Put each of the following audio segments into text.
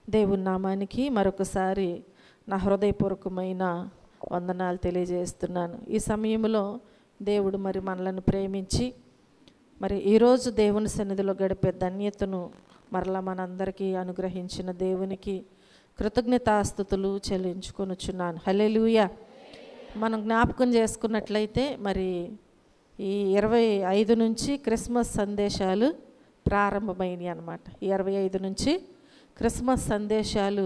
దేవుని నామానికి మరొకసారి నా హృదయపూర్వకమైన వందనాలు తెలియజేస్తున్నాను. ఈ సమయంలో దేవుడు మరి మనలను ప్రేమించి మరి ఈరోజు దేవుని సన్నిధిలో గడిపే ధన్యతను మరలా మనందరికీ అనుగ్రహించిన దేవునికి కృతజ్ఞతాస్తుతులు చెల్లించుకొనుచున్నాను. హల్లెలూయా. మనం జ్ఞాపకం చేసుకున్నట్లయితే మరి ఈ 25 నుంచి క్రిస్మస్ సందేశాలు ప్రారంభమైనవి అన్నమాట. ఈ 25 నుంచి క్రిస్మస్ సందేశాలు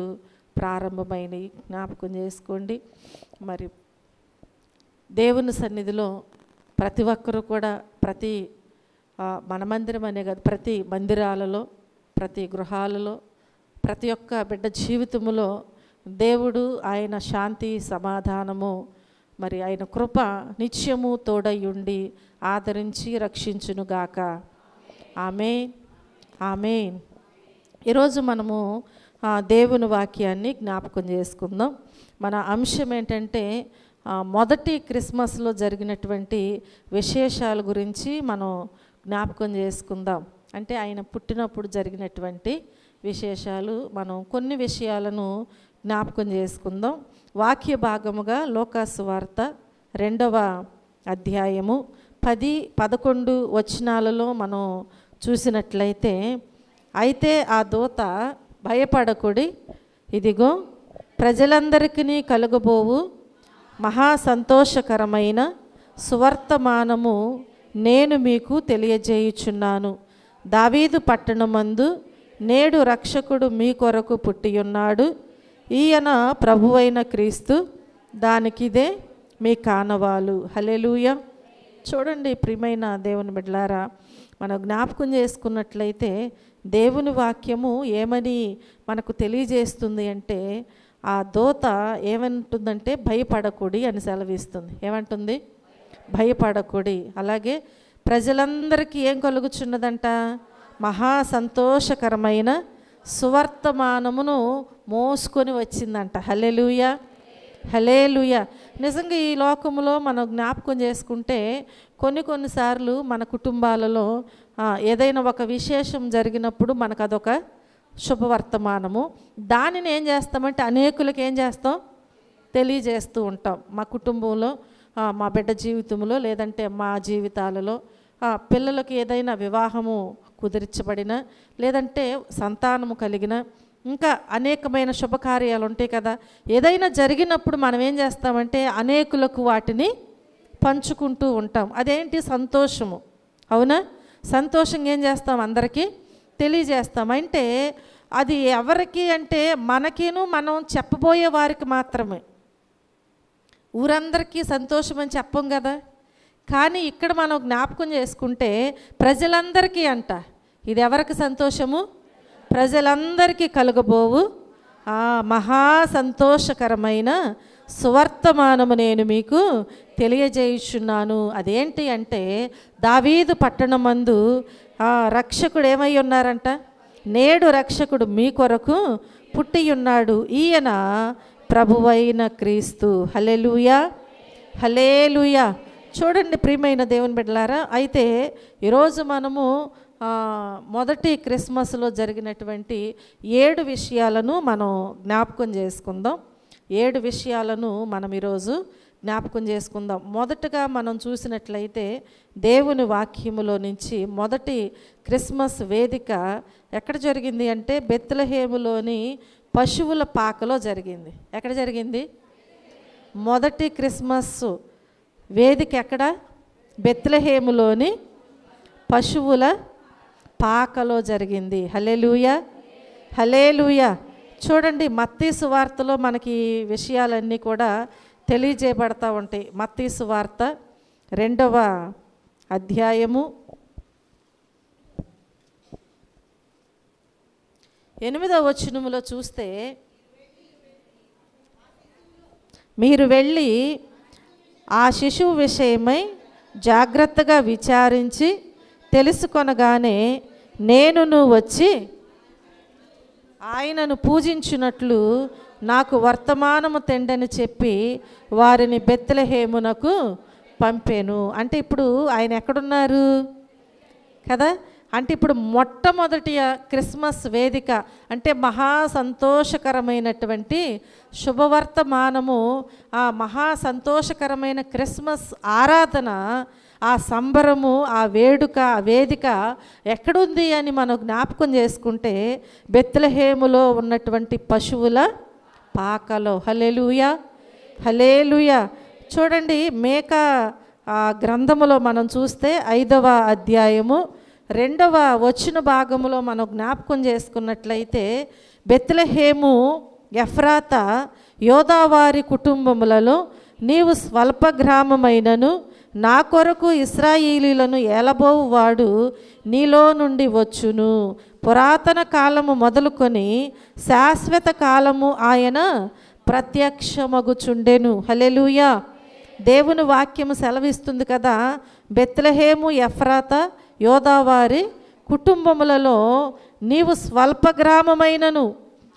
ప్రారంభమైనవి జ్ఞాపకం చేసుకోండి. మరి దేవుని సన్నిధిలో ప్రతి ఒక్కరూ కూడా ప్రతి మన మందిరం అనే కాదు, ప్రతి మందిరాలలో, ప్రతి గృహాలలో, ప్రతి ఒక్క బిడ్డ జీవితంలో దేవుడు ఆయన శాంతి సమాధానము మరి ఆయన కృప నిత్యము తోడయుండి ఆదరించి రక్షించునుగాక. ఆమేన్, ఆమేన్. ఈరోజు మనము దేవుని వాక్యాన్ని జ్ఞాపకం చేసుకుందాం. మన అంశం ఏంటంటే మొదటి క్రిస్మస్లో జరిగినటువంటి విశేషాల గురించి మనం జ్ఞాపకం చేసుకుందాం. అంటే ఆయన పుట్టినప్పుడు జరిగినటువంటి విశేషాలు మనం కొన్ని విషయాలను జ్ఞాపకం చేసుకుందాం. వాక్య భాగముగా లూకాసు వార్త 2వ అధ్యాయము 10-11 వచనాలలో మనం చూసినట్లయితే, అయితే ఆ దూత భయపడకుడి, ఇదిగో ప్రజలందరికీ కలుగబోవు మహా సంతోషకరమైన సువర్తమానము నేను మీకు తెలియజేయుచున్నాను. దావీదు పట్టణమందు నేడు రక్షకుడు మీ కొరకు పుట్టియున్నాడు. ఈయన ప్రభువైన క్రీస్తు, దానికిదే మీ కానవాలు. హల్లెలూయా. చూడండి ప్రియమైన దేవుని బిడ్డలారా, మనం జ్ఞాపకం చేసుకున్నట్లయితే దేవుని వాక్యము ఏమని మనకు తెలియజేస్తుంది అంటే, ఆ దూత ఏమంటుందంటే భయపడకుడి అని సెలవిస్తుంది. ఏమంటుంది? భయపడకుడి. అలాగే ప్రజలందరికీ ఏం కలుగుచున్నదంట? మహా సంతోషకరమైన సువర్తమానమును మోసుకొని వచ్చిందంట. హల్లెలూయా, హల్లెలూయా. నిజంగా ఈ లోకంలో మనం జ్ఞాపకం చేసుకుంటే కొన్నిసార్లు మన కుటుంబాలలో ఏదైనా ఒక విశేషం జరిగినప్పుడు మనకు అదొక శుభవర్తమానము. దానిని ఏం చేస్తామంటే అనేకులకు ఏం చేస్తాం? తెలియజేస్తూ ఉంటాం. మా కుటుంబంలో, మా బిడ్డ జీవితంలో, లేదంటే మా జీవితాలలో పిల్లలకు ఏదైనా వివాహము కుదిర్చబడిన, లేదంటే సంతానము కలిగిన, ఇంకా అనేకమైన శుభకార్యాలు ఉంటాయి కదా. ఏదైనా జరిగినప్పుడు మనం ఏం చేస్తామంటే అనేకులకు వాటిని పంచుకుంటూ ఉంటాం. అదేంటి? సంతోషము. అవునా? సంతోషంగా ఏం చేస్తాం? అందరికీ తెలియజేస్తాం. అంటే అది ఎవరికి అంటే మనకిను మనం చెప్పబోయే వారికి మాత్రమే. ఊరందరికీ సంతోషం అని చెప్పం కదా. కానీ ఇక్కడ మనం జ్ఞాపకం చేసుకుంటే ప్రజలందరికీ అంట. ఇది ఎవరికి సంతోషము? ప్రజలందరికీ కలుగబోవు మహా సంతోషకరమైన సువర్తమానము నేను మీకు తెలియజేయుచున్నాను. అదేంటి అంటే, దావీదు పట్టణమందు రక్షకుడు ఏమై ఉన్నారంట? నేడు రక్షకుడు మీ కొరకు పుట్టియున్నాడు. ఈయన ప్రభువైన క్రీస్తు. హల్లెలూయా, హల్లెలూయా. చూడండి ప్రియమైన దేవుని బిడ్డలారా, అయితే ఈరోజు మనము మొదటి క్రిస్మస్లో జరిగినటువంటి 7 విషయాలను మనం జ్ఞాపకం చేసుకుందాం. 7 విషయాలను మనం ఈరోజు జ్ఞాపకం చేసుకుందాం. మొదటగా మనం చూసినట్లయితే దేవుని వాక్యములో నుంచి మొదటి క్రిస్మస్ వేదిక ఎక్కడ జరిగింది అంటే బెత్లెహేములోని పశువుల పాకలో జరిగింది. ఎక్కడ జరిగింది? మొదటి క్రిస్మస్ వేదిక ఎక్కడ? బెత్లెహేములోని పశువుల పాకలో జరిగింది. హల్లెలూయా, హల్లెలూయా. చూడండి మత్తయి సువార్తలో మనకి విషయాలన్నీ కూడా తెలియజేయబడతా ఉంటాయి. మత్తయి సువార్త 2వ అధ్యాయము 8వ వచనములో చూస్తే, మీరు వెళ్ళి ఆ శిశువు విషయమై జాగ్రత్తగా విచారించి తెలుసుకొనగానే నేనును వచ్చి ఆయనను పూజించున్నట్లు నాకు వర్తమానము తెండని చెప్పి వారిని బెత్లెహేమునకు పంపాను. అంటే ఇప్పుడు ఆయన ఎక్కడున్నారు కదా? అంటే ఇప్పుడు మొట్టమొదటి క్రిస్మస్ వేదిక అంటే మహా సంతోషకరమైనటువంటి శుభవర్తమానము, ఆ మహా సంతోషకరమైన క్రిస్మస్ ఆరాధన, ఆ సంబరము, ఆ వేడుక, ఆ వేదిక ఎక్కడుంది అని మనం జ్ఞాపకం చేసుకుంటే బెత్లెహేములో ఉన్నటువంటి పశువుల పాకలో. హల్లెలూయా, హల్లెలూయా. చూడండి, మేకా గ్రంథములో మనం చూస్తే 5వ అధ్యాయము 2వ వచన భాగములో మనం జ్ఞాపకం చేసుకున్నట్లయితే బెత్లెహేము ఎఫ్రాతా యోదావారి కుటుంబములలో నీవు స్వల్ప గ్రామమైనను నా కొరకు ఇశ్రాయేలీయులను ఏలబోవు వాడు నీలో నుండి వచ్చును. పురాతన కాలము మొదలుకొని శాశ్వత కాలము ఆయన ప్రత్యక్షమగుచుండెను. హల్లెలూయా. దేవుని వాక్యము సెలవిస్తుంది కదా, బెత్లెహేము ఎఫ్రాతా యోదావారి కుటుంబములలో నీవు స్వల్ప గ్రామమైనను,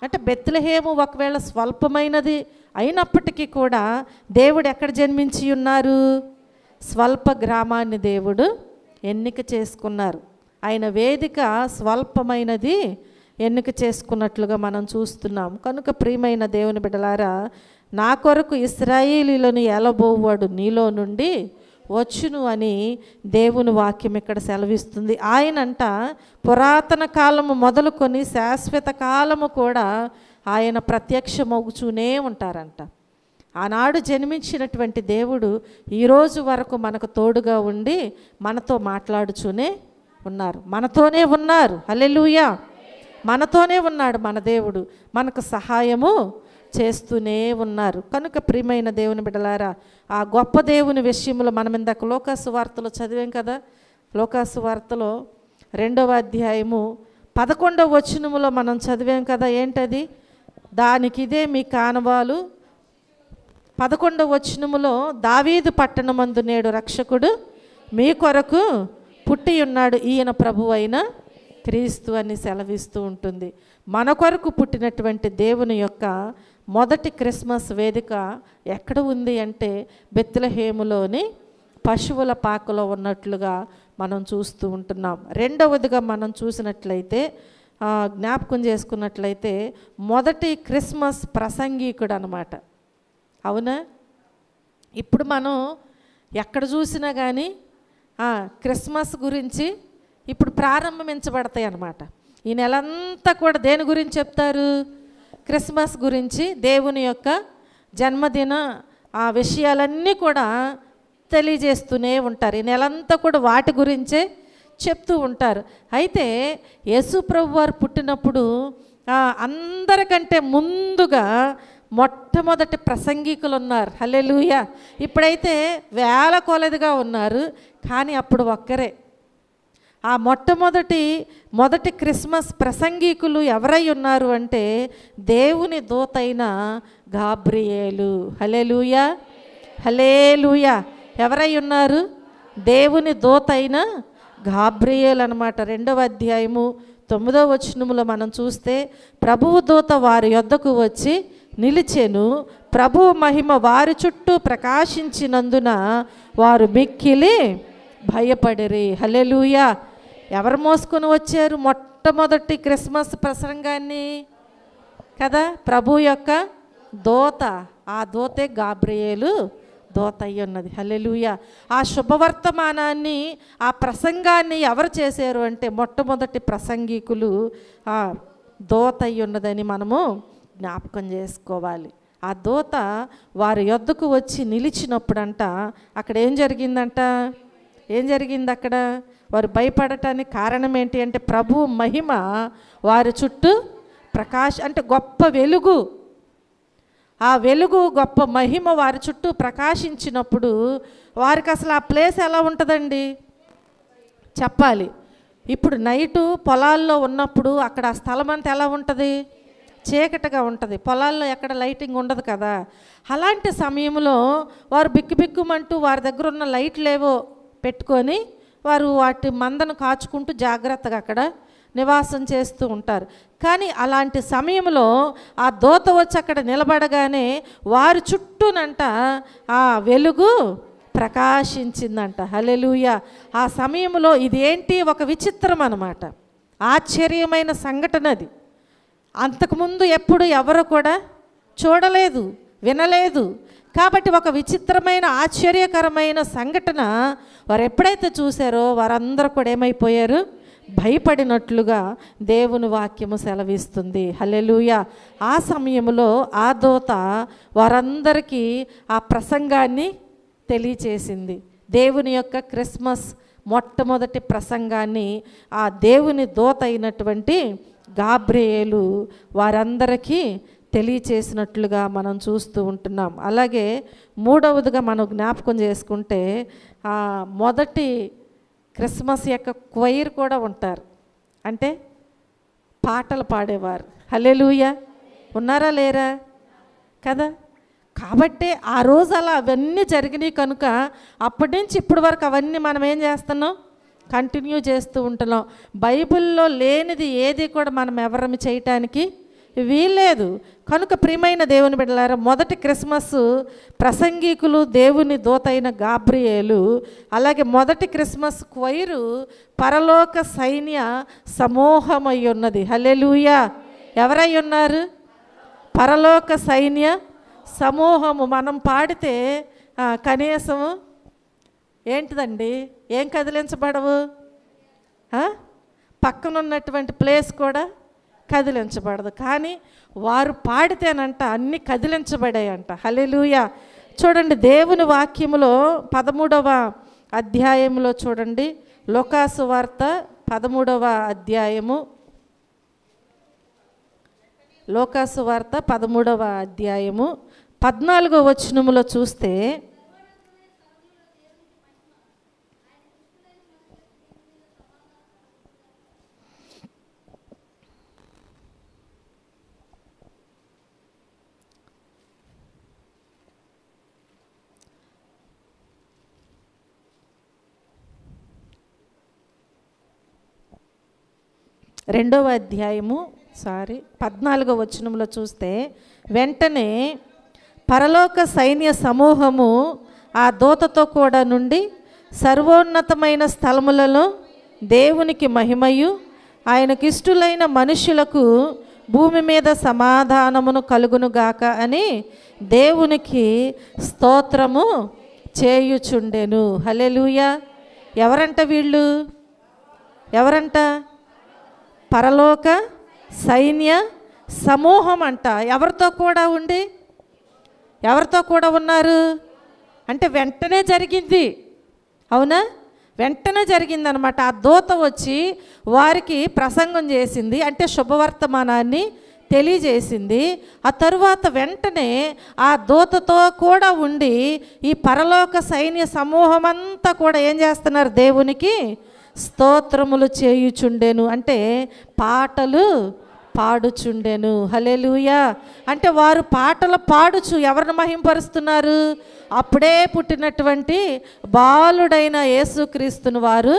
అంటే బెత్లెహేము ఒకవేళ స్వల్పమైనది అయినప్పటికీ కూడా దేవుడు ఎక్కడ జన్మించి ఉన్నారు? స్వల్ప గ్రామాన్ని దేవుడు ఎన్నిక చేసుకున్నారు. ఆయన వేదిక స్వల్పమైనది ఎన్నిక చేసుకున్నట్లుగా మనం చూస్తున్నాం. కనుక ప్రియమైన దేవుని బిడ్డలారా, నా కొరకు ఇశ్రాయేలీయులను ఏలబోవాడు నీలో నుండి వచ్చును అని దేవుని వాక్యం ఇక్కడ సెలవిస్తుంది. ఆయనంట పురాతన కాలము మొదలుకొని శాశ్వత కాలము కూడా ఆయన ప్రత్యక్షమవుతూనే ఉంటారంట. ఆనాడు జన్మించినటువంటి దేవుడు ఈరోజు వరకు మనకు తోడుగా ఉండి మనతో మాట్లాడుతూనే ఉన్నారు, మనతోనే ఉన్నారు. హల్లెలూయా. మనతోనే ఉన్నాడు మన దేవుడు, మనకు సహాయము చేస్తూనే ఉన్నారు. కనుక ప్రియమైన దేవుని బిడ్డలారా, ఆ గొప్ప దేవుని విషయంలో మనం ఇందాక లోకాసు వార్తలో చదివాం కదా, లోకాసు వార్తలో 2వ అధ్యాయము 11వ వచనములో మనం చదివాం కదా. ఏంటది? దానికి ఇదే మీ కానవాలు. 11వ వచనములో దావీదు పట్టణమందు నేడు రక్షకుడు మీ కొరకు పుట్టి ఉన్నాడు, ఈయన ప్రభువు అయిన క్రీస్తు అని సెలవిస్తూ ఉంటుంది. మన కొరకు పుట్టినటువంటి దేవుని యొక్క మొదటి క్రిస్మస్ వేదిక ఎక్కడ ఉంది అంటే బెత్లెహేములోని పశువుల పాకలో ఉన్నట్లుగా మనం చూస్తూ ఉంటున్నాం. రెండవదిగా మనం చూసినట్లయితే, జ్ఞాపకం చేసుకున్నట్లయితే, మొదటి క్రిస్మస్ ప్రసంగికుడు అన్నమాట. అవునా? ఇప్పుడు మనం ఎక్కడ చూసినా కానీ క్రిస్మస్ గురించి ఇప్పుడు ప్రారంభించబడతాయి అన్నమాట. ఈ నెలంతా కూడా దేని గురించి చెప్తారు? క్రిస్మస్ గురించి, దేవుని యొక్క జన్మదిన ఆ విషయాలన్నీ కూడా తెలియజేస్తూనే ఉంటారు. ఈ నెలంతా కూడా వాటి గురించే చెప్తూ ఉంటారు. అయితే యేసు ప్రభు వారు పుట్టినప్పుడు అందరికంటే ముందుగా మొట్టమొదటి ప్రసంగికులు ఉన్నారు. హల్లెలూయా. ఇప్పుడైతే వేల కొలదిగా ఉన్నారు, కానీ అప్పుడు ఒక్కరే. ఆ మొదటి క్రిస్మస్ ప్రసంగికులు ఎవరై ఉన్నారు అంటే దేవుని దూతైన గాబ్రియేలు. హల్లెలూయా, హల్లెలూయా. ఎవరై ఉన్నారు? దేవుని దూతైన గాబ్రియేలు అన్నమాట. 2వ అధ్యాయము 9వ వచనములో మనం చూస్తే, ప్రభువు దూత వారి యొద్దకు వచ్చి నిలిచెను, ప్రభువు మహిమ వారి చుట్టూ ప్రకాశించినందున వారు మిక్కిలి భయపడిరి. హల్లెలూయా. ఎవరు మోసుకొని వచ్చారు మొట్టమొదటి క్రిస్మస్ ప్రసంగాన్ని? కదా, ప్రభు యొక్క దూత. ఆ దూతే గాబ్రియేలు దూత అయి ఉన్నది. హల్లెలూయా. ఆ శుభవర్తమానాన్ని, ఆ ప్రసంగాన్ని ఎవరు చేశారు అంటే మొట్టమొదటి ప్రసంగికులు ఆ దూత అయి ఉన్నదని మనము జ్ఞాపకం చేసుకోవాలి. ఆ దూత వారి యొద్దకు వచ్చి నిలిచినప్పుడంట అక్కడ ఏం జరిగిందంట? అక్కడ వారు భయపడటానికి కారణం ఏంటి అంటే ప్రభు మహిమ వారి చుట్టూ అంటే గొప్ప వెలుగు, ఆ వెలుగు గొప్ప మహిమ వారి చుట్టూ ప్రకాశించినప్పుడు వారికి అసలు ఆ ప్లేస్ ఎలా ఉంటుందండి చెప్పాలి. ఇప్పుడు నైటు పొలాల్లో ఉన్నప్పుడు అక్కడ ఆ స్థలం అంతా ఎలా ఉంటుంది? చీకటిగా ఉంటుంది. పొలాల్లో ఎక్కడ లైటింగ్ ఉండదు కదా. అలాంటి సమయంలో వారు బిక్కుబిక్కుమంటూ వారి దగ్గర ఉన్న లైట్లేవో పెట్టుకొని వారు వాటి మందను కాచుకుంటూ జాగ్రత్తగా అక్కడ నివాసం చేస్తూ ఉంటారు. కానీ అలాంటి సమయంలో ఆ దూత వచ్చి అక్కడ నిలబడగానే వారి చుట్టూనంట ఆ వెలుగు ప్రకాశించిందంట. హల్లెలూయా. ఆ సమయంలో ఇదేంటి, ఒక విచిత్రం అన్నమాట, ఆశ్చర్యమైన సంఘటన అది. అంతకుముందు ఎప్పుడు ఎవరు కూడా చూడలేదు, వినలేదు. కాబట్టి ఒక విచిత్రమైన ఆశ్చర్యకరమైన సంఘటన వారు ఎప్పుడైతే చూశారో వారందరూ కూడా ఏమైపోయారు, భయపడినట్లుగా దేవుని వాక్యము సెలవిస్తుంది. హల్లెలూయా. ఆ సమయంలో ఆ దూత వారందరికీ ఆ ప్రసంగాన్ని తెలియచేసింది. దేవుని యొక్క క్రిస్మస్ మొట్టమొదటి ప్రసంగాన్ని ఆ దేవుని దూత అయినటువంటి గాబ్రియేలు వారందరికీ తెలియచేసినట్లుగా మనం చూస్తూ ఉంటున్నాం. అలాగే మూడవదిగా మనం జ్ఞాపకం చేసుకుంటే మొదటి క్రిస్మస్ యొక్క క్వైర్ కూడా ఉంటారు, అంటే పాటలు పాడేవారు. హల్లెలూయా. ఉన్నారా లేరా కదా. కాబట్టి ఆ రోజు అలా అవన్నీ జరిగినాయి కనుక అప్పటి నుంచి ఇప్పటి వరకు అవన్నీ మనం ఏం చేస్తున్నాం, కంటిన్యూ చేస్తూ ఉంటున్నాం. బైబిల్లో లేనిది ఏది కూడా మనం ఎవరమి చేయటానికి వీల్లేదు. కనుక ప్రియమైన దేవుని బిడ్డలారా, మొదటి క్రిస్మస్ ప్రసంగికులు దేవుని దూత అయిన గాబ్రియేలు, అలాగే మొదటి క్రిస్మస్ క్వైరు పరలోక సైన్య సమూహమై ఉన్నది. హల్లెలూయా. ఎవరై ఉన్నారు, పరలోక సైన్య సమూహము. మనం పాడితే కనీసం ఏంటిదండి, ఏం కదిలించబడవు, పక్కనున్నటువంటి ప్లేస్ కూడా కదిలించబడదు. కానీ వారు పాడితేనంట అన్నీ కదిలించబడాయంట. హల్లెలూయా. చూడండి దేవుని వాక్యములో 13వ అధ్యాయంలో చూడండి, లూకాసు వార్త 13వ అధ్యాయము, లూకాసు వార్త 13వ అధ్యాయము 14వ వచనములో చూస్తే, రెండవ అధ్యాయము 14వ వచనంలో చూస్తే, వెంటనే పరలోక సైన్య సమూహము ఆ దూతతో కూడా నుండి సర్వోన్నతమైన స్థలములలో దేవునికి మహిమయు ఆయనకిష్టులైన మనుష్యులకు భూమి మీద సమాధానమును కలుగునుగాక అని దేవునికి స్తోత్రము చేయుచుండెను. హల్లెలూయా. ఎవరంట వీళ్ళు, ఎవరంట, పరలోక సైన్య సమూహం అంట. ఎవరితో కూడా ఉండి, ఎవరితో కూడా ఉన్నారు అంటే వెంటనే జరిగింది. అవునా, వెంటనే జరిగిందనమాట. ఆ దూత వచ్చి వారికి ప్రసంగం చేసింది, అంటే శుభవర్తమానాన్ని తెలియజేసింది. ఆ తరువాత వెంటనే ఆ దూతతో కూడా ఉండి ఈ పరలోక సైన్య సమూహం అంతా కూడా ఏం చేస్తున్నారు, దేవునికి స్తోత్రములు చేయుచుండెను, అంటే పాటలు పాడుచుండెను. హల్లెలూయా. అంటే వారు పాటలు పాడుచు ఎవరిని మహింపరుస్తున్నారు, అప్పుడే పుట్టినటువంటి బాలుడైన యేసుక్రీస్తును వారు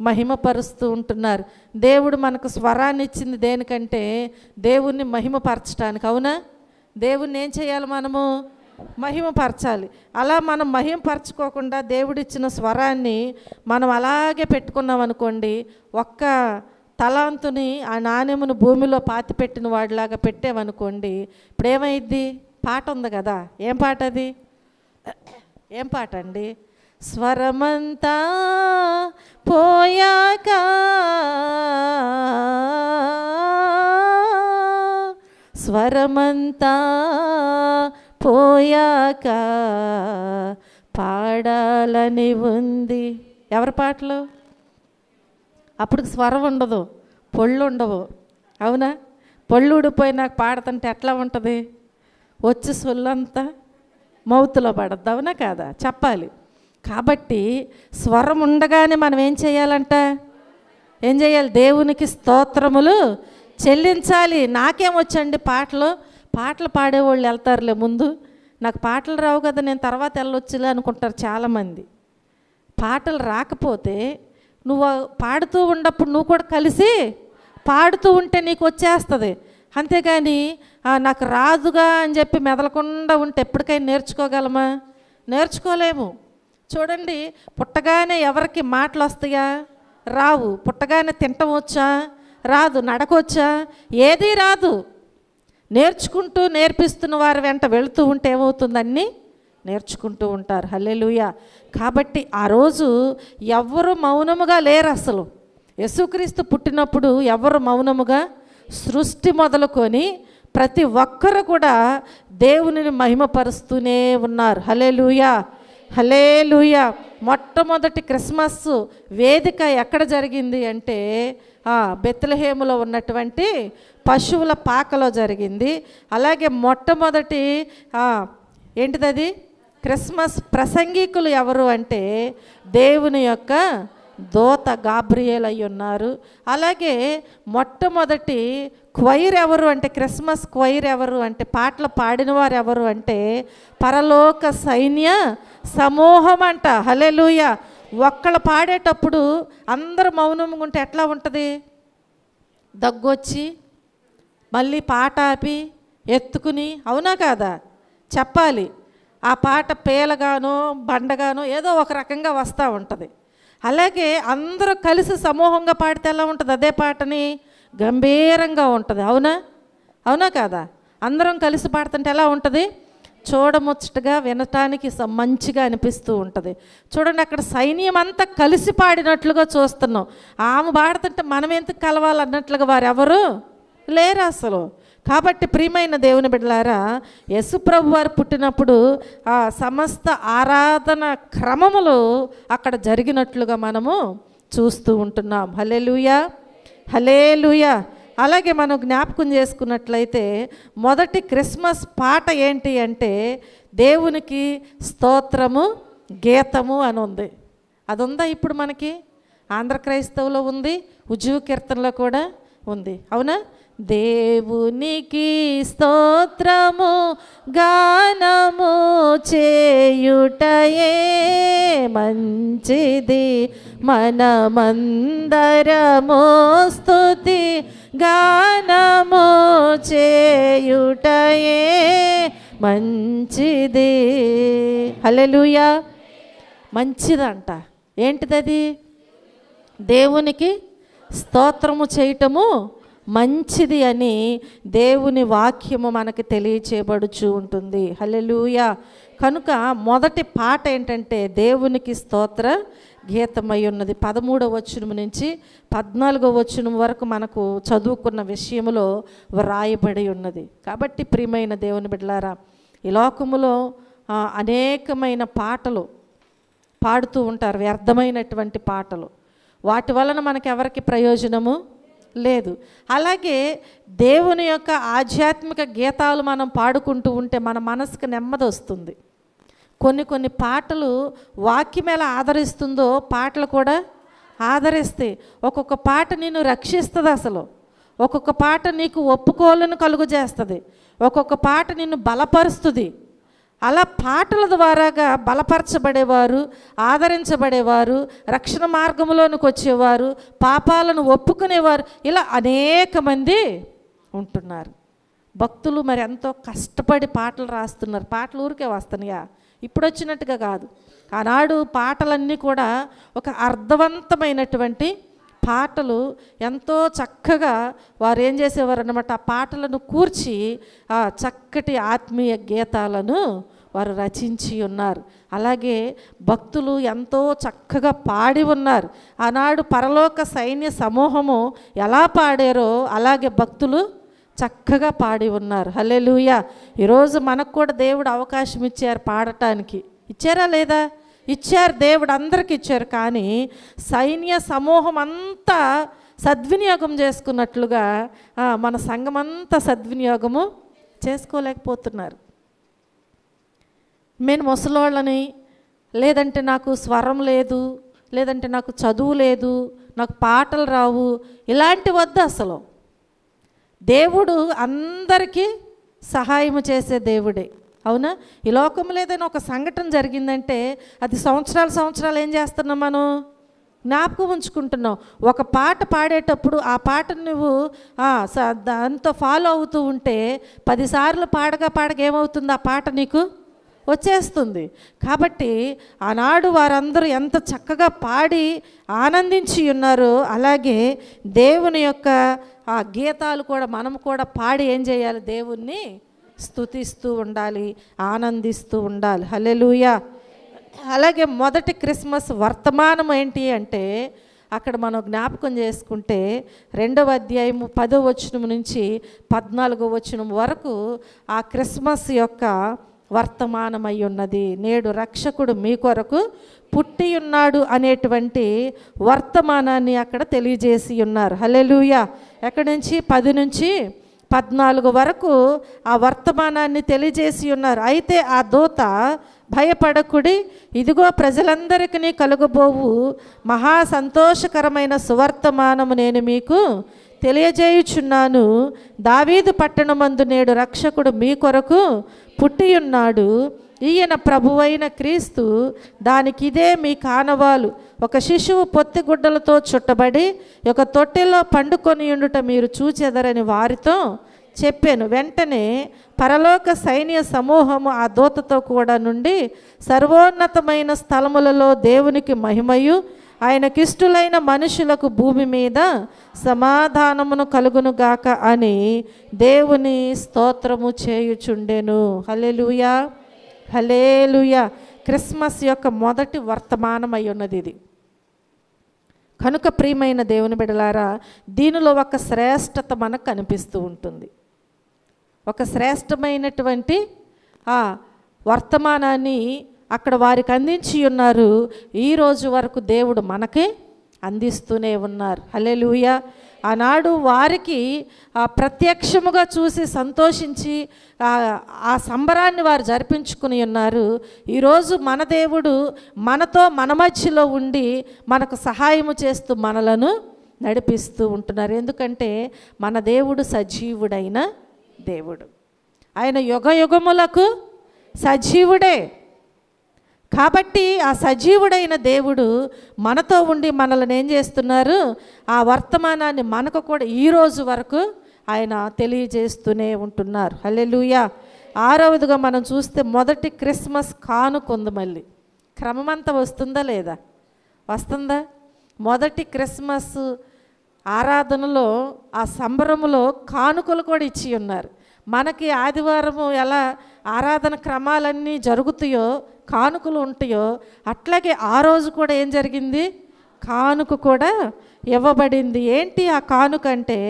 మహిమపరుస్తూ ఉంటున్నారు. దేవుడు మనకు స్వరాన్ని ఇచ్చింది దేనికంటే, దేవుణ్ణి మహిమపరచడానికి. అవునా, దేవుణ్ణి ఏం చేయాలి, మనము మహిమపరచాలి. అలా మనం మహిమపరచుకోకుండా దేవుడిచ్చిన స్వరాన్ని మనం అలాగే పెట్టుకున్నాం అనుకోండి, ఒక్క తలాంతుని ఆ నాణ్యమును భూమిలో పాతిపెట్టిన వాడిలాగా పెట్టామనుకోండి, ఇప్పుడు ఏమైద్ది, పాట ఉంది కదా, ఏం పాట అది, ఏం పాట అండి, స్వరమంతా పోయాక స్వరమంతా పోయాక పాడాలని ఉంది. ఎవరి పాటలు, అప్పుడు స్వరం ఉండదు, పొళ్ళు ఉండవు. అవునా, పొళ్ళు ఊడిపోయి నాకు పాడుతుంటే ఎట్లా ఉంటుంది, వచ్చి సొల్లంతా మౌతులో పడద్దు. అవునా కాదా, చెప్పాలి. కాబట్టి స్వరం ఉండగానే మనం ఏం చేయాలంట, ఏం చేయాలి, దేవునికి స్తోత్రములు చెల్లించాలి. నాకేమొచ్చండి పాటలు, పాటలు పాడేవాళ్ళు వెళ్తారులే ముందు, నాకు పాటలు రావు కదా నేను తర్వాత వెళ్ళొచ్చులే అనుకుంటారు చాలామంది. పాటలు రాకపోతే నువ్వు పాడుతూ ఉన్నప్పుడు నువ్వు కూడా కలిసి పాడుతూ ఉంటే నీకు వచ్చేస్తుంది. అంతేగాని నాకు రాదుగా అని చెప్పి మెదలకుండా ఉంటే ఎప్పటికైనా నేర్చుకోగలమా, నేర్చుకోలేము. చూడండి, పుట్టగానే ఎవరికి మాటలు వస్తాయా? రావు. పుట్టగానే తింటం వచ్చా? రాదు. నడకొచ్చా? ఏదీ రాదు. నేర్చుకుంటూ నేర్పిస్తున్న వారి వెంట వెళుతూ ఉంటే ఏమవుతుందన్నీ నేర్చుకుంటూ ఉంటారు. హల్లెలూయా. కాబట్టి ఆ రోజు ఎవ్వరు మౌనముగా లేరు. అసలు యేసుక్రీస్తు పుట్టినప్పుడు ఎవరు మౌనముగా, సృష్టి మొదలుకొని ప్రతి ఒక్కరు కూడా దేవునిని మహిమపరుస్తూనే ఉన్నారు. హల్లెలూయా, హల్లెలూయా. మొట్టమొదటి క్రిస్మస్ వేదిక ఎక్కడ జరిగింది అంటే బెత్లెహేములో ఉన్నటువంటి పశువుల పాకలో జరిగింది. అలాగే మొట్టమొదటి ఏంటిది క్రిస్మస్ ప్రసంగికులు ఎవరు అంటే దేవుని యొక్క దూత గాబ్రియేల్ అయి ఉన్నారు. అలాగే మొట్టమొదటి క్వైర్ ఎవరు అంటే, క్రిస్మస్ క్వైర్ ఎవరు అంటే, పాటలు పాడినవారు ఎవరు అంటే పరలోక సైన్య సమూహం అంట. హల్లెలూయా. ఒక్కళ్ళు పాడేటప్పుడు అందరూ మౌనంగా ఉంటే ఎట్లా ఉంటుంది? దగ్గొచ్చి మళ్ళీ పాట ఆపి ఎత్తుకుని, అవునా కాదా, చెప్పాలి. ఆ పాట పేలగానో బండగానో ఏదో ఒక రకంగా వస్తూ ఉంటుంది. అలాగే అందరూ కలిసి సమూహంగా పాడితే ఎలా ఉంటుంది? అదే పాటని గంభీరంగా ఉంటుంది. అవునా, అవునా కాదా? అందరం కలిసి పాడుతుంటే ఎలా ఉంటుంది? చూడముచ్చటగా, వినటానికి మంచిగా అనిపిస్తూ ఉంటుంది. చూడండి, అక్కడ సైన్యం అంతా కలిసి పాడినట్లుగా చూస్తున్నాం. ఆమె పాడుతుంటే మనం ఎందుకు కలవాలన్నట్లుగా వారెవరు లేరు అసలు. కాబట్టి ప్రియమైన దేవుని బిడ్డలారా, యేసుప్రభు వారు పుట్టినప్పుడు ఆ సమస్త ఆరాధన క్రమములు అక్కడ జరిగినట్లుగా మనము చూస్తూ ఉంటున్నాం. హల్లెలూయా, హల్లెలూయా. అలాగే మనం జ్ఞాపకం చేసుకున్నట్లయితే మొదటి క్రిస్మస్ పాట ఏంటి అంటే దేవునికి స్తోత్రము గీతము అని ఉంది. అది ఉందా ఇప్పుడు మనకి? ఆంధ్ర క్రైస్తవులో ఉంది, ఉజ్జీవ కీర్తనలో కూడా ఉంది. అవునా? దేవునికి స్తోత్రము గానము చేయుటయే మంచిది, మనమందరము స్తుతి గానము చేయుటయే మంచిది. హల్లెలూయా. మంచిదంట. ఏంటిదది? దేవునికి స్తోత్రము చేయటము మంచిది అని దేవుని వాక్యము మనకి తెలియచేయబడుచు ఉంటుంది. హల్లెలూయా. కనుక మొదటి పాట ఏంటంటే దేవునికి స్తోత్ర గీతమై ఉన్నది. 13వ వచనం నుంచి 14వ వచనం వరకు మనకు చదువుకున్న విషయములో వ్రాయబడి ఉన్నది. కాబట్టి ప్రియమైన దేవుని బిడ్డలారా, ఈ లోకములో అనేకమైన పాటలు పాడుతూ ఉంటారు, వ్యర్థమైనటువంటి పాటలు. వాటి వలన మనకు ఎవరికి ప్రయోజనము లేదు. అలాగే దేవుని యొక్క ఆధ్యాత్మిక గీతాలు మనం పాడుకుంటూ ఉంటే మన మనసుకు నెమ్మది వస్తుంది. కొన్ని పాటలు వాక్యం ఎలా ఆదరిస్తుందో పాటలు కూడా ఆదరిస్తాయి. ఒక్కొక్క పాట నిన్ను రక్షిస్తుంది. అసలు ఒక్కొక్క పాట నీకు ఒప్పుకోలను కలుగు చేస్తుంది. ఒక్కొక్క పాట నిన్ను బలపరుస్తుంది. అలా పాటల ద్వారాగా బలపరచబడేవారు, ఆదరించబడేవారు, రక్షణ మార్గంలోనికి వచ్చేవారు, పాపాలను ఒప్పుకునేవారు, ఇలా అనేక మంది ఉంటున్నారు. భక్తులు మరి ఎంతో కష్టపడి పాటలు రాస్తున్నారు. పాటలు ఊరికే వస్తున్నాయా? ఇప్పుడు వచ్చినట్టుగా కాదు. ఆనాడు పాటలన్నీ కూడా ఒక అర్థవంతమైనటువంటి పాటలు. ఎంతో చక్కగా వారు ఏం చేసేవారు అన్నమాట, ఆ పాటలను కూర్చి ఆ చక్కటి ఆత్మీయ గీతాలను వారు రచించి ఉన్నారు. అలాగే భక్తులు ఎంతో చక్కగా పాడి ఉన్నారు. ఆనాడు పరలోక సైన్య సమూహము ఎలా పాడారో అలాగే భక్తులు చక్కగా పాడి ఉన్నారు. హల్లెలూయా. ఈరోజు మనకు కూడా దేవుడు అవకాశం ఇచ్చారు పాడటానికి. ఇచ్చారా లేదా? ఇచ్చారు. దేవుడు అందరికి ఇచ్చారు. కానీ సైన్య సమూహం అంతా సద్వినియోగం చేసుకున్నట్లుగా మన సంఘం అంతా సద్వినియోగము చేసుకోలేకపోతున్నారు. నేను ముసలోళ్ళని, లేదంటే నాకు స్వరం లేదు, లేదంటే నాకు చదువు లేదు, నాకు పాటలు రావు, ఇలాంటి వద్దు. అసలు దేవుడు అందరికీ సహాయం చేసే దేవుడే. అవునా? ఈ లోకంలో ఏదైనా ఒక సంఘటన జరిగిందంటే అది సంవత్సరాలు ఏం చేస్తున్నాం, మనం జ్ఞాపకం ఉంచుకుంటున్నాం. ఒక పాట పాడేటప్పుడు ఆ పాటను నువ్వు దాంతో ఫాలో అవుతూ ఉంటే 10 సార్లు పాడగా ఏమవుతుంది? ఆ పాట నీకు వచ్చేస్తుంది. కాబట్టి ఆనాడు వారందరూ ఎంత చక్కగా పాడి ఆనందించి ఉన్నారో, అలాగే దేవుని యొక్క ఆ గీతాలు కూడా మనం కూడా పాడి ఏం చేయాలి? దేవుణ్ణి స్తుతిస్తూ ఉండాలి, ఆనందిస్తూ ఉండాలి. హల్లెలూయా. అలాగే మొదటి క్రిస్మస్ వర్తమానం ఏంటి అంటే, అక్కడ మనం జ్ఞాపకం చేసుకుంటే 2వ అధ్యాయము 10వ వచనం నుంచి 14వ వచనం వరకు ఆ క్రిస్మస్ యొక్క వర్తమానమై ఉన్నది. నేడు రక్షకుడు మీ కొరకు పుట్టి ఉన్నాడు అనేటువంటి వర్తమానాన్ని అక్కడ తెలియజేసి ఉన్నారు. హల్లెలూయా. ఎక్కడి నుంచి? 10 నుంచి 14 వరకు ఆ వర్తమానాన్ని తెలియజేసి ఉన్నారు. అయితే ఆ దూత, భయపడకుడి, ఇదిగో ప్రజలందరికీ కలుగబోవు మహా సంతోషకరమైన సువర్తమానము నేను మీకు తెలియజేయుచున్నాను. దావీదు పట్టణమందు నేడు రక్షకుడు మీ కొరకు పుట్టి ఉన్నాడు. ఈయన ప్రభువైన క్రీస్తు. దానికి ఇదే మీ కానవాలు. ఒక శిశువు పొత్తిగుడ్డలతో చుట్టబడి ఒక తొట్టెలో పండుకొని ఉండుట మీరు చూచెదరని వారితో చెప్పాను. వెంటనే పరలోక సైన్య సమూహము ఆ దూతతో కూడా నుండి సర్వోన్నతమైన స్థలములలో దేవునికి మహిమయు ఆయనకిష్టులైన మనుషులకు భూమి మీద సమాధానమును కలుగునుగాక అని దేవుని స్తోత్రము చేయుచుండెను. హల్లెలూయా, హల్లెలూయా. క్రిస్మస్ యొక్క మొదటి వర్తమానమై ఉన్నది ఇది. కనుక ప్రియమైన దేవుని బిడ్డలారా, దీనిలో ఒక శ్రేష్టత మనకు కనిపిస్తూ ఉంటుంది. ఒక శ్రేష్టమైనటువంటి ఆ వర్తమానాన్ని అక్కడ వారికి అందించి ఉన్నారు. ఈరోజు వరకు దేవుడు మనకి అందిస్తూనే ఉన్నారు. హల్లెలూయా. ఆనాడు వారికి ప్రత్యక్షముగా చూసి సంతోషించి ఆ సంబరాన్ని వారు జరిపించుకుని ఉన్నారు. ఈరోజు మన దేవుడు మనతో మన మధ్యలో ఉండి మనకు సహాయము చేస్తూ మనలను నడిపిస్తూ ఉంటున్నారు. ఎందుకంటే మన దేవుడు సజీవుడైన దేవుడు. ఆయన యుగ యుగములకు సజీవుడే. కాబట్టి ఆ సజీవుడైన దేవుడు మనతో ఉండి మనల్ని ఏం చేస్తున్నారు? ఆ వర్తమానాన్ని మనకు కూడా ఈరోజు వరకు ఆయన తెలియజేస్తూనే ఉంటున్నారు. హల్లెలూయా. 6వదిగా మనం చూస్తే మొదటి క్రిస్మస్ కానుక ఉంది. మళ్ళీ క్రమమంతా వస్తుందా లేదా? వస్తుందా? మొదటి క్రిస్మస్ ఆరాధనలో ఆ సంబరములో కానుకలు కూడా ఇచ్చి ఉన్నారు. మనకి ఆదివారము ఎలా ఆరాధన క్రమాలన్నీ జరుగుతాయో, కానుకలు ఉంటాయో, అట్లాగే ఆ రోజు కూడా ఏం జరిగింది? కానుక కూడా ఇవ్వబడింది. ఏంటి ఆ కానుక అంటే,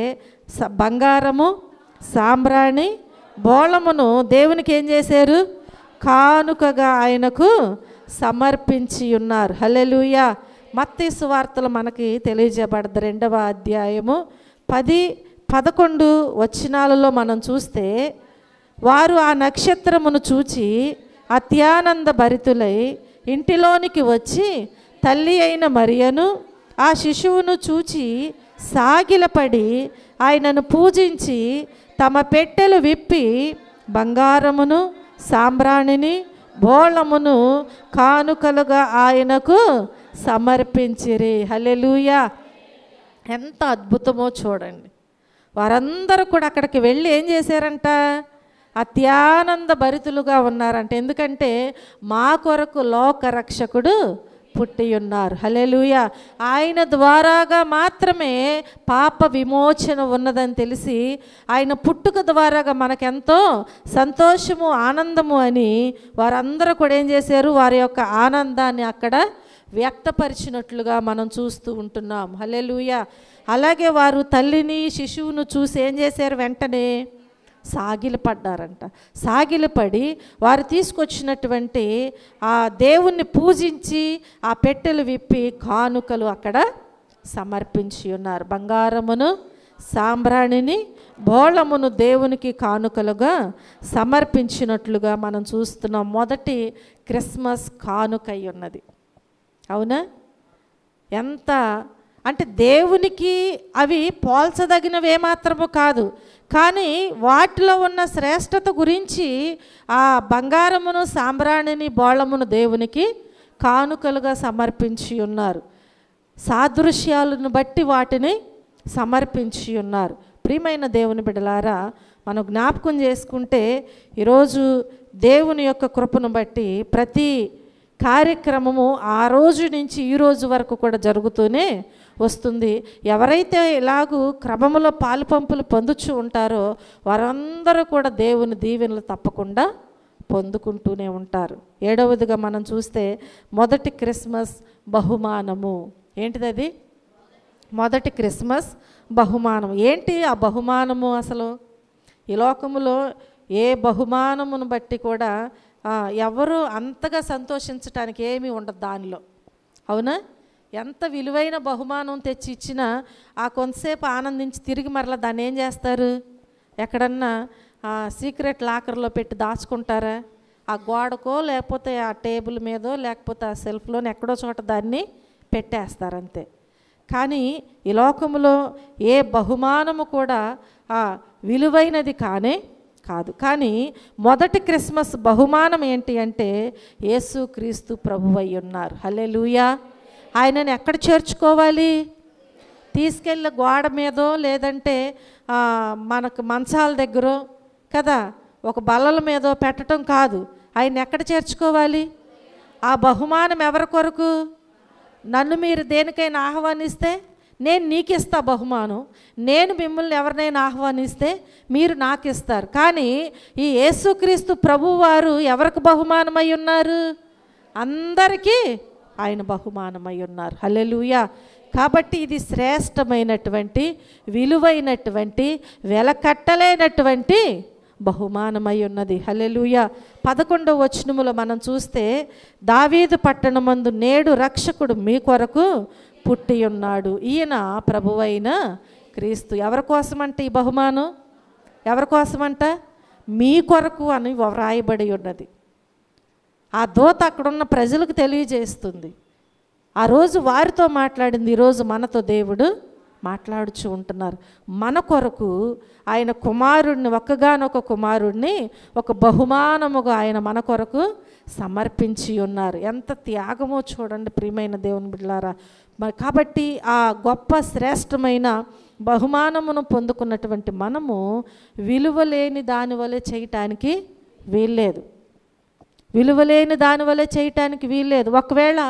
బంగారము, సాంబ్రాణి, బోళమును దేవునికి ఏం చేశారు? కానుకగా ఆయనకు సమర్పించి ఉన్నారు. హల్లెలూయా. మత్తయి సువార్తలు మనకి తెలియజేయబడ్డ 2వ అధ్యాయము 10-11 వచనాలలో మనం చూస్తే, వారు ఆ నక్షత్రమును చూచి అత్యానంద భరితులై ఇంటిలోనికి వచ్చి తల్లి అయిన మరియను ఆ శిశువును చూచి సాగిలపడి ఆయనను పూజించి తమ పెట్టెలు విప్పి బంగారమును, సాంబ్రాణిని, బోళమును కానుకలుగా ఆయనకు సమర్పించిరి. హల్లెలూయా. ఎంత అద్భుతమో చూడండి. వారందరూ కూడా అక్కడికి వెళ్ళి ఏం చేశారంట? అత్యానంద భరితులుగా ఉన్నారంట. ఎందుకంటే మా కొరకు లోక రక్షకుడు పుట్టి ఉన్నారు. హల్లెలూయా. ఆయన ద్వారాగా మాత్రమే పాప విమోచన ఉన్నదని తెలిసి ఆయన పుట్టుక ద్వారాగా మనకెంతో సంతోషము, ఆనందము అని వారందరూ కూడా ఏం చేశారు? వారి యొక్క ఆనందాన్ని అక్కడ వ్యక్తపరిచినట్లుగా మనం చూస్తూ ఉంటున్నాం. హల్లెలూయా. అలాగే వారు తల్లిని, శిశువును చూసి ఏం చేశారు? వెంటనే సాగిలపడ్డారంట. సాగిలపడి వారు తీసుకొచ్చినటువంటి ఆ దేవుణ్ణి పూజించి ఆ పెట్టెలు విప్పి కానుకలు అక్కడ సమర్పించి ఉన్నారు. బంగారమును, సాంబ్రాణిని, బోళమును దేవునికి కానుకలుగా సమర్పించినట్లుగా మనం చూస్తున్నాం. మొదటి క్రిస్మస్ కానుకై ఉన్నది. అవునా? ఎంత అంటే దేవునికి అవి పోల్చదగినవి ఏమాత్రము కాదు. కానీ వాటిలో ఉన్న శ్రేష్టత గురించి ఆ బంగారమును, సాంబ్రాణిని, బోళమును దేవునికి కానుకలుగా సమర్పించి ఉన్నారు. సాదృశ్యాలను బట్టి వాటిని సమర్పించి ఉన్నారు. ప్రియమైన దేవుని బిడ్డలారా, మనం జ్ఞాపకం చేసుకుంటే ఈరోజు దేవుని యొక్క కృపను బట్టి ప్రతి కార్యక్రమము ఆ రోజు నుంచి ఈ రోజు వరకు కూడా జరుగుతూనే వస్తుంది. ఎవరైతే ఇలాగూ క్రమములో పాలు పంపులు పొందుచూ ఉంటారో వారందరూ కూడా దేవుని దీవెనలు తప్పకుండా పొందుకుంటూనే ఉంటారు. 7వదిగా మనం చూస్తే మొదటి క్రిస్మస్ బహుమానము. ఏంటిది అది? మొదటి క్రిస్మస్ బహుమానం. ఏంటి ఆ బహుమానము? అసలు ఈ లోకములో ఏ బహుమానమును బట్టి కూడా ఎవరు అంతగా సంతోషించటానికి ఏమీ ఉండదు దానిలో, అవునా? ఎంత విలువైన బహుమానం తెచ్చి ఇచ్చినా ఆ కొంతసేపు ఆనందించి తిరిగి మరలా దాన్ని ఏం చేస్తారు? ఎక్కడన్నా సీక్రెట్ లాకర్లో పెట్టి దాచుకుంటారా? ఆ గోడకో లేకపోతే ఆ టేబుల్ మీదో లేకపోతే ఆ సెల్ఫ్లోనే ఎక్కడో చోట దాన్ని పెట్టేస్తారు అంతే. కానీ ఈ లోకములో ఏ బహుమానము కూడా విలువైనది కాదు. కానీ మొదటి క్రిస్మస్ బహుమానం ఏంటి అంటే యేసుక్రీస్తు ప్రభువై ఉన్నారు. హల్లెలూయా. ఆయనని ఎక్కడ చేర్చుకోవాలి? తీసుకెళ్ళి గోడ మీదో లేదంటే మనకు మంచాల దగ్గర కదా ఒక బల్లల మీదో పెట్టడం కాదు. ఆయన ఎక్కడ చేర్చుకోవాలి? ఆ బహుమానం ఎవరి కొరకు? నన్ను మీరు దేనికైనా ఆహ్వానిస్తే నేను నీకు ఇస్తా బహుమానం, నేను మిమ్మల్ని ఎవరినైనా ఆహ్వానిస్తే మీరు నాకు ఇస్తారు. కానీ ఈ యేసుక్రీస్తు ప్రభువారు ఎవరికి బహుమానమై ఉన్నారు? అందరికీ ఆయన బహుమానమై ఉన్నారు. హల్లెలూయా. కాబట్టి ఇది శ్రేష్టమైనటువంటి విలువైనటువంటి వెలకట్టలేనటువంటి బహుమానమై ఉన్నది. హల్లెలూయా. 11వ వచనములో మనం చూస్తే దావీదు పట్టణమందు నేడు రక్షకుడు మీ కొరకు పుట్టి ఉన్నాడు, ఈయన ప్రభువైన క్రీస్తు. ఎవరి కోసమంట ఈ బహుమానం? ఎవరి కోసమంట? మీ కొరకు అని వ్రాయబడి ఉన్నది. ఆ దూత అక్కడున్న ప్రజలకు తెలియజేస్తుంది. ఆ రోజు వారితో మాట్లాడింది, ఈరోజు మనతో దేవుడు మాట్లాడుచూ ఉంటున్నారు. మన కొరకు ఆయన కుమారుడిని, ఒక్కగానొక కుమారుడిని ఒక బహుమానముగా ఆయన మన కొరకు సమర్పించి ఉన్నారు. ఎంత త్యాగమో చూడండి ప్రియమైన దేవుని బిడ్డలారా. మరి కాబట్టి ఆ గొప్ప శ్రేష్టమైన బహుమానమును పొందుకున్నటువంటి మనము విలువలేని దాని వలె చేయటానికి వీల్లేదు. విలువలేని దాని వలె చేయటానికి వీల్లేదు. ఒకవేళ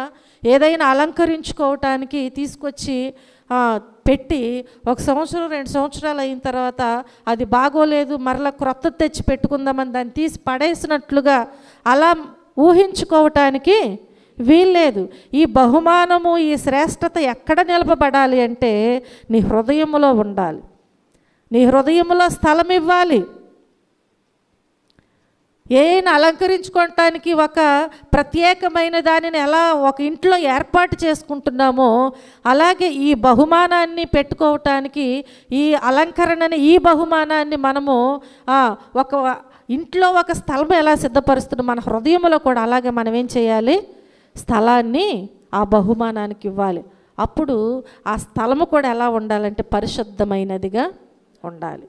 ఏదైనా అలంకరించుకోవటానికి తీసుకొచ్చి పెట్టి 1 సంవత్సరం 2 సంవత్సరాలు అయిన తర్వాత అది బాగోలేదు, మరలా క్రొత్త తెచ్చి పెట్టుకుందామని దాన్ని తీసి పడేసినట్లుగా అలా ఊహించుకోవటానికి వీల్లేదు. ఈ బహుమానము, ఈ శ్రేష్టత ఎక్కడ నిలపబడాలి అంటే నీ హృదయములో ఉండాలి. నీ హృదయములో స్థలం ఇవ్వాలి. ఏైనా అలంకరించుకోవటానికి ఒక ప్రత్యేకమైన దానిని ఎలా ఒక ఇంట్లో ఏర్పాటు చేసుకుంటున్నామో అలాగే ఈ బహుమానాన్ని పెట్టుకోవటానికి, ఈ అలంకరణని, ఈ బహుమానాన్ని మనము ఒక ఇంట్లో ఒక స్థలం ఎలా సిద్ధపరుస్తున్నాం, మన హృదయంలో కూడా అలాగే మనం ఏం చేయాలి? స్థలాన్ని ఆ బహుమానానికి ఇవ్వాలి. అప్పుడు ఆ స్థలము కూడా ఎలా ఉండాలంటే పరిశుద్ధమైనదిగా ఉండాలి.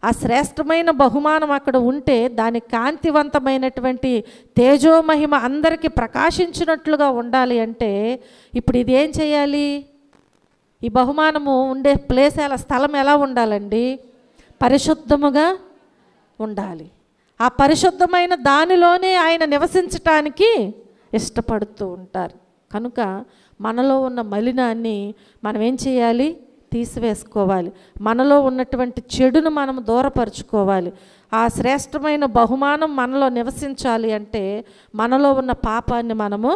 ఆ శ్రేష్టమైన బహుమానం అక్కడ ఉంటే దాని కాంతివంతమైనటువంటి తేజోమహిమ అందరికీ ప్రకాశించినట్లుగా ఉండాలి అంటే ఇప్పుడు ఇది ఏం చేయాలి? ఈ బహుమానము ఉండే ప్లేస్ స్థలం ఎలా ఉండాలండి? పరిశుద్ధముగా ఉండాలి. ఆ పరిశుద్ధమైన దానిలోనే ఆయన నివసించటానికి ఇష్టపడుతూ ఉంటారు. కనుక మనలో ఉన్న మలినాన్ని మనం ఏం చేయాలి? తీసివేసుకోవాలి. మనలో ఉన్నటువంటి చెడును మనం దూరపరుచుకోవాలి. ఆ శ్రేష్టమైన బహుమానం మనలో నివసించాలి అంటే మనలో ఉన్న పాపాన్ని మనము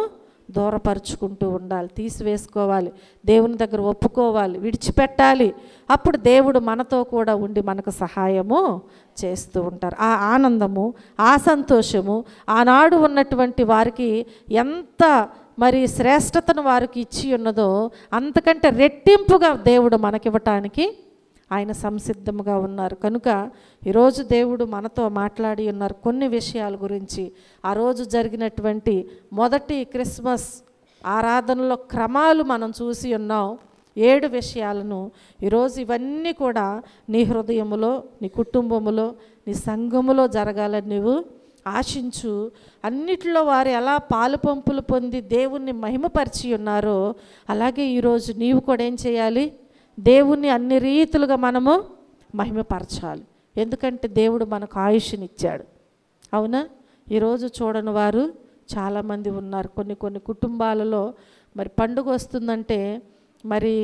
దూరపరుచుకుంటూ ఉండాలి, తీసివేసుకోవాలి, దేవుని దగ్గర ఒప్పుకోవాలి, విడిచిపెట్టాలి. అప్పుడు దేవుడు మనతో కూడా ఉండి మనకు సహాయము చేస్తూ ఉంటారు. ఆ ఆనందము, ఆ సంతోషము ఆనాడు ఉన్నటువంటి వారికి ఎంత మరి శ్రేష్టతను వారికి ఇచ్చి ఉన్నదో అంతకంటే రెట్టింపుగా దేవుడు మనకివ్వటానికి ఆయన సంసిద్ధముగా ఉన్నారు. కనుక ఈరోజు దేవుడు మనతో మాట్లాడి ఉన్నారు కొన్ని విషయాల గురించి. ఆ రోజు జరిగినటువంటి మొదటి క్రిస్మస్ ఆరాధనలో క్రమాలు మనం చూసి ఉన్నాం. 7 విషయాలను. ఈరోజు ఇవన్నీ కూడా నీ హృదయములో, నీ కుటుంబములో, నీ సంఘములో జరగాలని నువ్వు ఆశించు. అన్నిటిలో వారు ఎలా పాలు పంపులు పొంది దేవుణ్ణి మహిమపరిచి ఉన్నారో అలాగే ఈరోజు నీవు కూడా ఏం చేయాలి? దేవుణ్ణి అన్ని రీతులుగా మనము మహిమపరచాలి. ఎందుకంటే దేవుడు మనకు ఆయుష్నిచ్చాడు. అవునా? ఈరోజు చూడని వారు చాలామంది ఉన్నారు. కొన్ని కుటుంబాలలో మరి పండుగ వస్తుందంటే మరి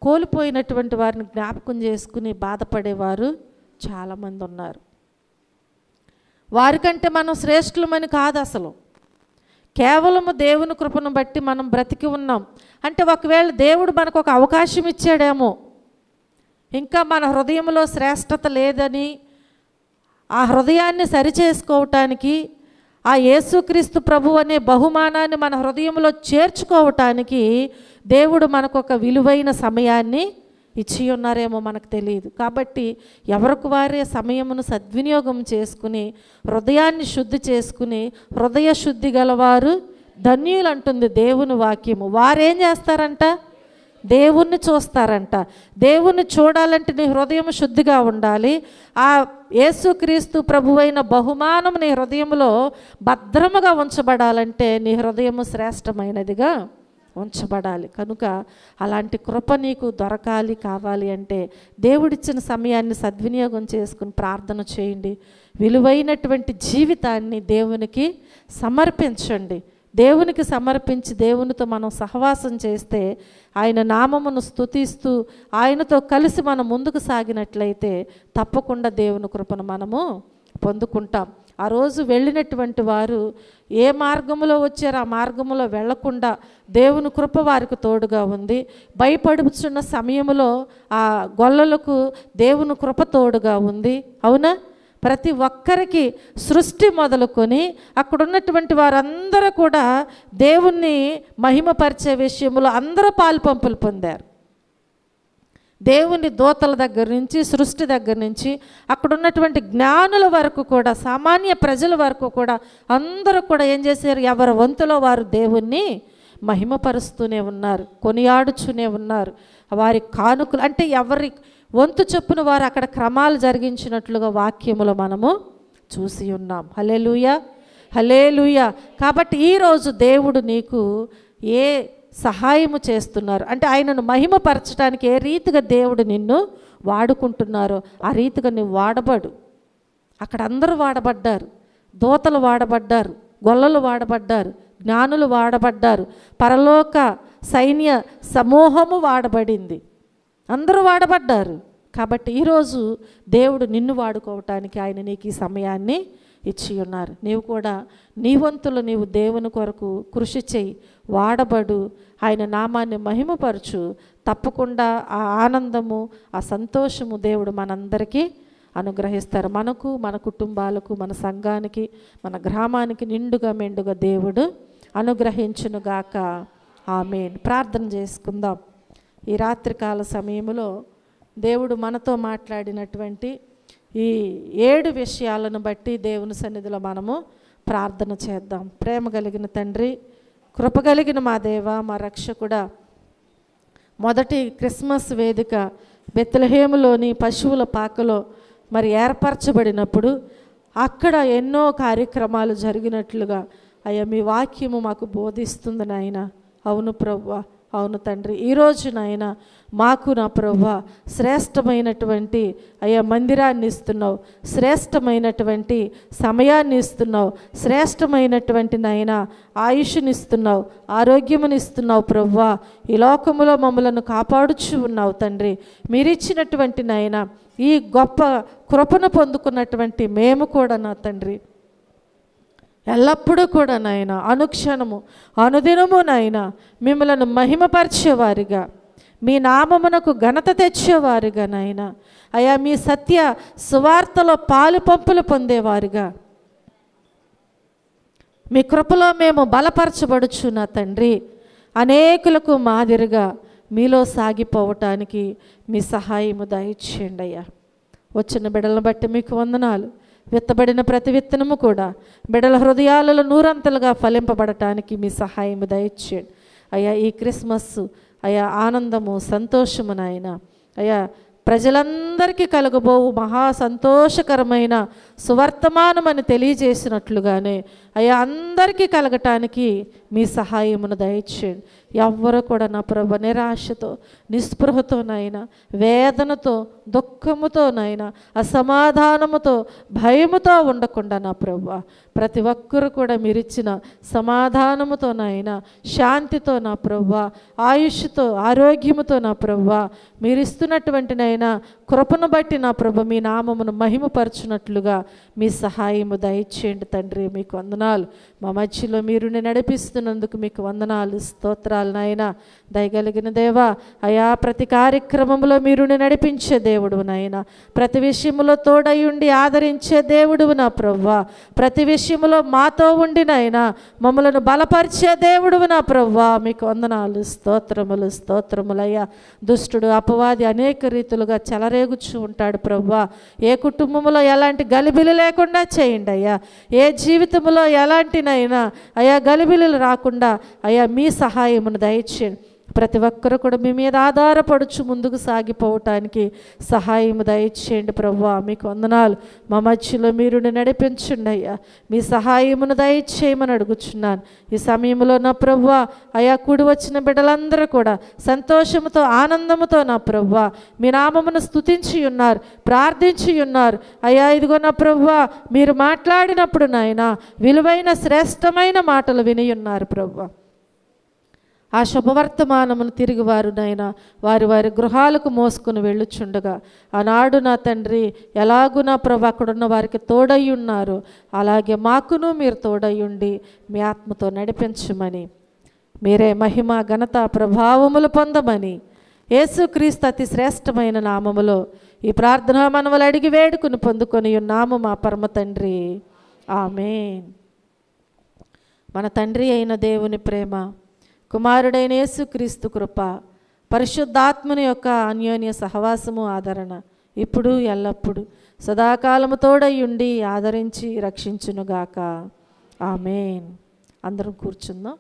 కోల్పోయినటువంటి వారిని జ్ఞాపకం చేసుకుని బాధపడేవారు చాలామంది ఉన్నారు. వారికంటే మనం శ్రేష్ఠులమని కాదు, అసలు కేవలము దేవుని కృపను బట్టి మనం బ్రతికి ఉన్నాం. అంటే ఒకవేళ దేవుడు మనకు ఒక అవకాశం ఇచ్చాడేమో, ఇంకా మన హృదయంలో శ్రేష్టత లేదని ఆ హృదయాన్ని సరిచేసుకోవటానికి, ఆ యేసుక్రీస్తు ప్రభు అనే బహుమానాన్ని మన హృదయంలో చేర్చుకోవటానికి దేవుడు మనకు ఒక విలువైన సమయాన్ని ఇచ్చి ఉన్నారేమో మనకు తెలియదు. కాబట్టి ఎవరికి వారే సమయమును సద్వినియోగం చేసుకుని హృదయాన్ని శుద్ధి చేసుకుని, హృదయ శుద్ధి గలవారు ధన్యులు అంటుంది దేవుని వాక్యము. వారేం చేస్తారంట? దేవుణ్ణి చూస్తారంట. దేవుణ్ణి చూడాలంటే నీ హృదయం శుద్ధిగా ఉండాలి. ఆ యేసుక్రీస్తు ప్రభువైన బహుమానం నీ హృదయంలో భద్రముగా ఉంచబడాలంటే నీ హృదయము శ్రేష్టమైనదిగా ఉంచబడాలి. కనుక అలాంటి కృప నీకు దొరకాలి, కావాలి అంటే దేవుడిచ్చిన సమయాన్ని సద్వినియోగం చేసుకుని ప్రార్థన చేయండి. విలువైనటువంటి జీవితాన్ని దేవునికి సమర్పించండి. దేవునికి సమర్పించి దేవునితో మనం సహవాసం చేస్తే, ఆయన నామమును స్తుతిస్తూ ఆయనతో కలిసి మనం ముందుకు సాగినట్లయితే తప్పకుండా దేవుని కృపను మనము పొందుకుంటాం. ఆ రోజు వెళ్ళినటువంటి వారు ఏ మార్గంలో వచ్చారో ఆ మార్గంలో వెళ్లకుండా దేవుని కృప వారికి తోడుగా ఉంది. భయపడుచున్న సమయంలో ఆ గొల్లలకు దేవుని కృప తోడుగా ఉంది. అవునా? ప్రతి ఒక్కరికి సృష్టి మొదలుకొని అక్కడ ఉన్నటువంటి వారందరూ కూడా దేవుణ్ణి మహిమపరిచే విషయంలో అందరూ పాలుపంపులు పొందారు. దేవుని దూతల దగ్గర నుంచి, సృష్టి దగ్గర నుంచి, అక్కడ ఉన్నటువంటి జ్ఞానుల వరకు కూడా, సామాన్య ప్రజల వరకు కూడా అందరూ కూడా ఏం చేశారు? ఎవరి వంతులో వారు దేవుణ్ణి మహిమపరుస్తూనే ఉన్నారు, కొనియాడుతూనే ఉన్నారు. వారి కానుకలు అంటే ఎవరి వంతు చొప్పున వారు అక్కడ క్రమాలు జరిగించినట్లుగా వాక్యములో మనము చూసి ఉన్నాం. హల్లెలూయా, హల్లెలూయా. కాబట్టి ఈరోజు దేవుడు నీకు ఏ సహాయము చేస్తున్నారు అంటే, ఆయనను మహిమపరచడానికి ఏ రీతిగా దేవుడు నిన్ను వాడుకుంటున్నారో ఆ రీతిగా నువ్వు వాడబడు. అక్కడ అందరూ వాడబడ్డారు. దూతలు వాడబడ్డారు, గొల్లలు వాడబడ్డారు, జ్ఞానులు వాడబడ్డారు, పరలోక సైన్య సమూహము వాడబడింది, అందరూ వాడబడ్డారు. కాబట్టి ఈరోజు దేవుడు నిన్ను వాడుకోవటానికి ఆయన నీకు ఈ సమయాన్ని ఇచ్చి ఉన్నారు. నీవు కూడా నీ వంతులు నీవు దేవుని కొరకు కృషి చేయి, వాడబడు, ఆయన నామాన్ని మహిమపరచు. తప్పకుండా ఆ ఆనందము, ఆ సంతోషము దేవుడు మనందరికీ అనుగ్రహిస్తారు. మనకు, మన కుటుంబాలకు, మన సంఘానికి, మన గ్రామానికి నిండుగా మెండుగా దేవుడు అనుగ్రహించునుగాక. ఆమేన్. ప్రార్థన చేసుకుందాం. ఈ రాత్రికాల సమయంలో దేవుడు మనతో మాట్లాడినటువంటి ఈ 7 విషయాలను బట్టి దేవుని సన్నిధిలో మనము ప్రార్థన చేద్దాం. ప్రేమ కలిగిన తండ్రి, కృప కలిగిన మా దేవ, మా రక్షకుడా, మొదటి క్రిస్మస్ వేదిక బెత్లెహేములోని పశువుల పాకలో మరి ఏర్పరచబడినప్పుడు అక్కడ ఎన్నో కార్యక్రమాలు జరిగినట్లుగా అయ్యా మీ వాక్యము మాకు బోధిస్తుంది నాయన. అవును ప్రభువా, అవును తండ్రి. ఈరోజు నాయన మాకు నా ప్రభువా శ్రేష్టమైనటువంటి అయ్యా మందిరాన్ని ఇస్తున్నావు, శ్రేష్టమైనటువంటి సమయాన్ని ఇస్తున్నావు, శ్రేష్టమైనటువంటి నాయన ఆయుష్ని ఇస్తున్నావు, ఆరోగ్యముని ఇస్తున్నావు ప్రభువా. ఈ లోకములో మమ్మలను కాపాడుచు ఉన్నావు తండ్రి. మీరిచ్చినటువంటి నాయన ఈ గొప్ప కృపను పొందుకున్నటువంటి మేము కూడా నా తండ్రి ఎల్లప్పుడూ కూడా నాయన అనుక్షణము అనుదినము నాయన మిమ్మలను మహిమపరిచేవారిగా, మీ నామమునకు ఘనత తెచ్చేవారిగా నాయన అయా మీ సత్య సువార్తలో పాలు పంపులు పొందేవారిగా మీ కృపలో మేము బలపరచబడుచు నా తండ్రి. అనేకులకు మాదిరిగా మీలో సాగిపోవటానికి మీ సహాయము దయచేయండి అయ్యా. వచ్చిన బిడ్డలను బట్టి మీకు వందనాలు. విత్తబడిన ప్రతి విత్తనము కూడా బిడ్డల హృదయాలలో నూరంతలుగా ఫలింపబడటానికి మీ సహాయము దయచేయండి అయ్యా. ఈ క్రిస్మస్ అయా ఆనందము, సంతోషము నాయన అయా ప్రజలందరికీ కలగబోవు మహా సంతోషకరమైన సువర్తమానమని తెలియజేసినట్లుగానే అయ్యా అందరికీ కలగటానికి మీ సహాయమును దయచేయండి. ఎవ్వరూ కూడా నా ప్రభు నిరాశతో, నిస్పృహతో నాయన వేదనతో దుఃఖముతో నాయన, అసమాధానముతో, భయముతో ఉండకుండా నా ప్రభువా, ప్రతి ఒక్కరు కూడా మీరిచ్చిన సమాధానముతో నాయన, శాంతితో నా ప్రభువా, ఆయుష్తో, ఆరోగ్యముతో నా ప్రభువా, మీరిస్తున్నటువంటి నాయన కృపను బట్టి నా ప్రభు మీ నామమును మహిమపరచునట్లుగా మీ సహాయము దయచేయండి తండ్రి. మీకు వందనాలు. మా మధ్యలో మీరు నడిపిస్తున్నందుకు మీకు వందనాలు, స్తోత్రాలు నాయన. దయగలిగిన దేవా, అయా ప్రతి కార్యక్రమంలో మీరు నడిపించే దేవుడు నాయన, ప్రతి విషయంలో తోడయుండి ఆదరించే దేవుడు నా ప్రభువా, ప్రతి విషయంలో మాతో ఉండి నాయన మమ్మలను బలపరిచే దేవుడు నా ప్రభువా, మీకు వందనాలు, స్తోత్రములు, స్తోత్రములయ్యా. దుష్టుడు అపవాది అనేక రీతులుగా చెలరేగుచూ ఉంటాడు ప్రభువా. ఏ కుటుంబంలో ఎలాంటి గలిబిలి లేకుండా చేయండి అయ్యా. ఏ జీవితంలో ఎలాంటినైనా అయా గలిబిలులు రాకుండా అయా మీ సహాయమును దయచేయండి. ప్రతి ఒక్కరు కూడా మీ మీద ఆధారపడుచు ముందుకు సాగిపోవటానికి సహాయము దయచేయండి ప్రభువా, మీకు వందనాలు. మా మధ్యలో మీరు నడిపించండి అయ్యా. మీ సహాయమును దయచేయమని అడుగుచున్నాను ఈ సమయంలో నా ప్రభువా. అయా కూడి వచ్చిన బిడ్డలందరూ కూడా సంతోషముతో, ఆనందముతో నా ప్రభువా మీ నామమును స్తుతించి ఉన్నారు, ప్రార్థించి ఉన్నారు అయ్యా. ఇదిగో నా ప్రభువా, మీరు మాట్లాడినప్పుడు నాయన విలువైన శ్రేష్టమైన మాటలు విని ఉన్నారు ప్రభువా. ఆ శుభవర్తమానమును తిరిగి వారు నాయన వారి వారి గృహాలకు మోసుకుని వెళ్ళుచుండగా ఆనాడు నా తండ్రి ఎలాగూ నా ప్రభు అక్కడున్న వారికి తోడై ఉన్నారు, అలాగే మాకును మీరు తోడయ్యుండి మీ ఆత్మతో నడిపించమని, మీరే మహిమ ఘనత ప్రభావములు పొందమని యేసుక్రీస్తు అతి శ్రేష్టమైన నామములో ఈ ప్రార్థనా మనవలు అడిగి వేడుకుని పొందుకొని ఉన్నాము మా పరమ తండ్రి, ఆమేన్. మన తండ్రి అయిన దేవుని ప్రేమ, కుమారుడైన యేసుక్రీస్తు కృప, పరిశుద్ధాత్మని యొక్క అన్యోన్య సహవాసము, ఆదరణ ఇప్పుడు ఎల్లప్పుడు సదాకాలము తోడయ్యుండి ఆదరించి రక్షించునుగాక, ఆమేన్. అందరం కూర్చుందాం.